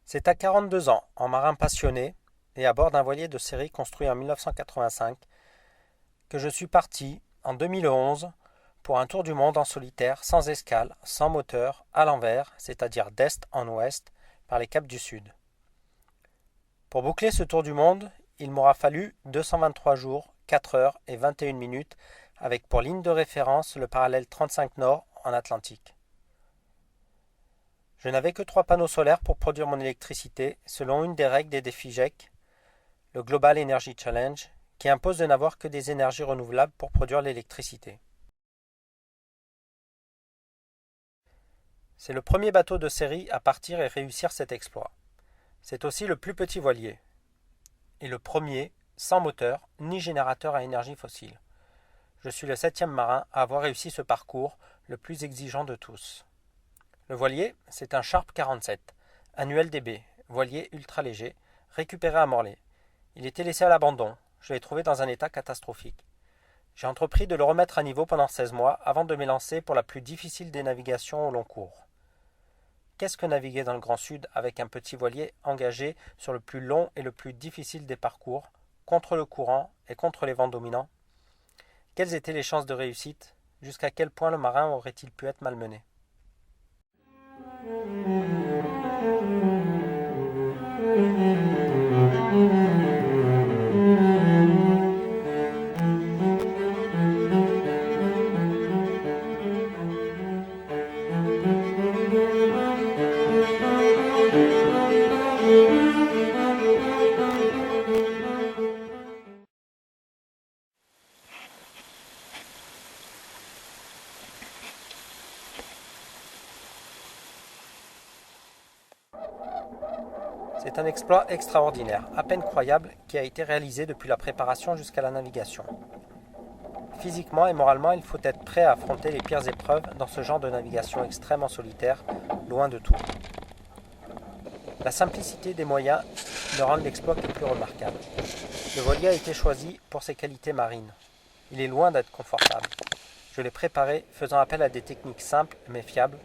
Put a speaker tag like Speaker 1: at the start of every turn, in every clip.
Speaker 1: C'est à 42 ans, en marin passionné et à bord d'un voilier de série construit en 1985, que je suis parti, en 2011, pour un tour du monde en solitaire, sans escale, sans moteur, à l'envers, c'est-à-dire d'est en ouest, par les caps du Sud. Pour boucler ce tour du monde, il m'aura fallu 223 jours, 4 heures et 21 minutes, avec pour ligne de référence le parallèle 35 Nord en Atlantique. Je n'avais que 3 panneaux solaires pour produire mon électricité, selon une des règles des défis GEC, le Global Energy Challenge, qui impose de n'avoir que des énergies renouvelables pour produire l'électricité. C'est le premier bateau de série à partir et réussir cet exploit. C'est aussi le plus petit voilier. Et le premier sans moteur ni générateur à énergie fossile. Je suis le 7e marin à avoir réussi ce parcours, le plus exigeant de tous. Le voilier, c'est un Sharp 47, annuel DB, voilier ultra léger, récupéré à Morlaix. Il était laissé à l'abandon, je l'ai trouvé dans un état catastrophique. J'ai entrepris de le remettre à niveau pendant 16 mois avant de m'élancer pour la plus difficile des navigations au long cours. Qu'est-ce que naviguer dans le Grand Sud avec un petit voilier engagé sur le plus long et le plus difficile des parcours, contre le courant et contre les vents dominants? Quelles étaient les chances de réussite? Jusqu'à quel point le marin aurait-il pu être malmené? C'est un exploit extraordinaire, à peine croyable, qui a été réalisé depuis la préparation jusqu'à la navigation. Physiquement et moralement, il faut être prêt à affronter les pires épreuves dans ce genre de navigation extrême en solitaire, loin de tout. La simplicité des moyens ne rend l'exploit que plus remarquable. Le voilier a été choisi pour ses qualités marines. Il est loin d'être confortable. Je l'ai préparé faisant appel à des techniques simples mais fiables.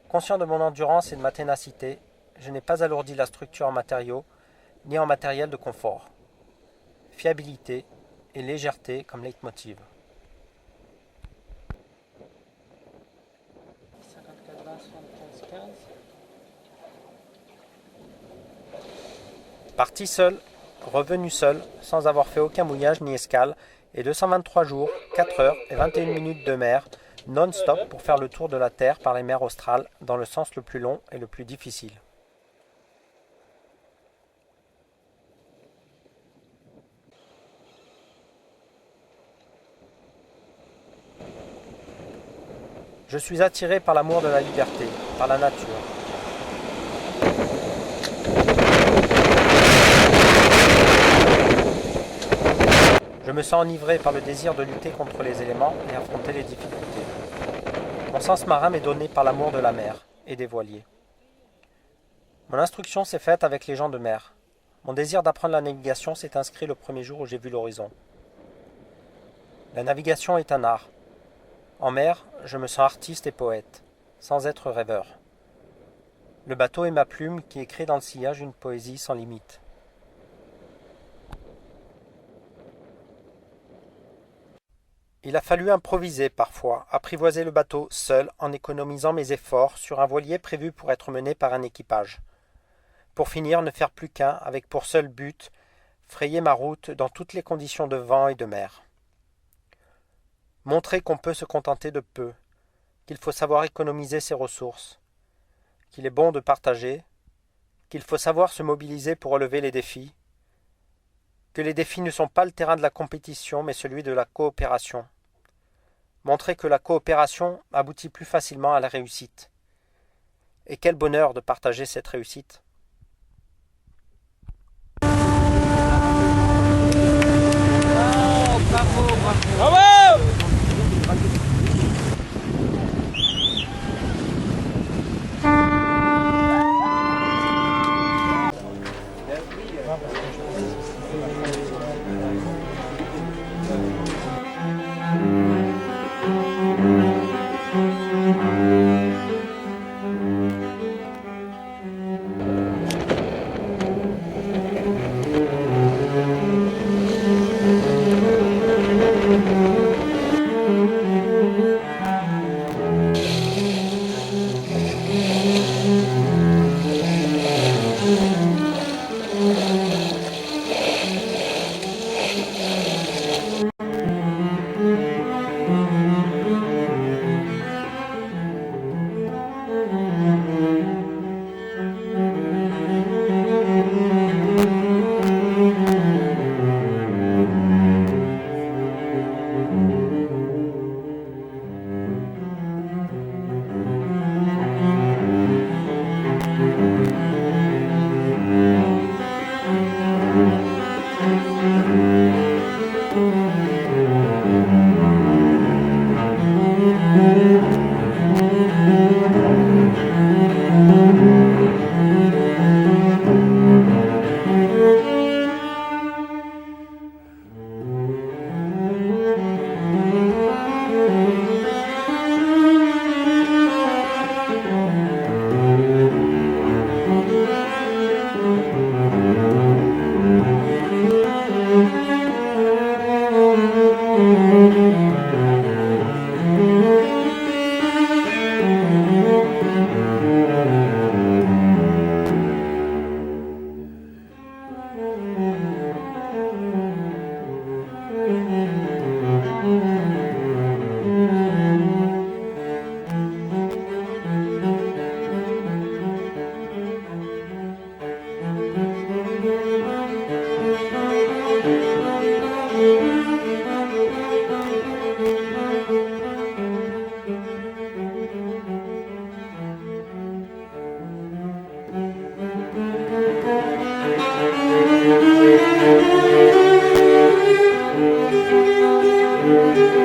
Speaker 1: Conscient de mon endurance et de ma ténacité, je n'ai pas alourdi la structure en matériaux ni en matériel de confort. Fiabilité et légèreté comme leitmotiv. Parti seul, revenu seul, sans avoir fait aucun mouillage ni escale, et 223 jours, 4 heures et 21 minutes de mer, non-stop pour faire le tour de la Terre par les mers australes, dans le sens le plus long et le plus difficile. Je suis attiré par l'amour de la liberté, par la nature. Je me sens enivré par le désir de lutter contre les éléments et affronter les difficultés. Mon sens marin m'est donné par l'amour de la mer et des voiliers. Mon instruction s'est faite avec les gens de mer. Mon désir d'apprendre la navigation s'est inscrit le premier jour où j'ai vu l'horizon. La navigation est un art. En mer, je me sens artiste et poète, sans être rêveur. Le bateau est ma plume qui écrit dans le sillage une poésie sans limite. Il a fallu improviser parfois, apprivoiser le bateau seul en économisant mes efforts sur un voilier prévu pour être mené par un équipage. Pour finir, ne faire plus qu'un, avec pour seul but, frayer ma route dans toutes les conditions de vent et de mer. Montrer qu'on peut se contenter de peu, qu'il faut savoir économiser ses ressources, qu'il est bon de partager, qu'il faut savoir se mobiliser pour relever les défis, que les défis ne sont pas le terrain de la compétition mais celui de la coopération. Montrer que la coopération aboutit plus facilement à la réussite. Et quel bonheur de partager cette réussite.
Speaker 2: Bravo! Bravo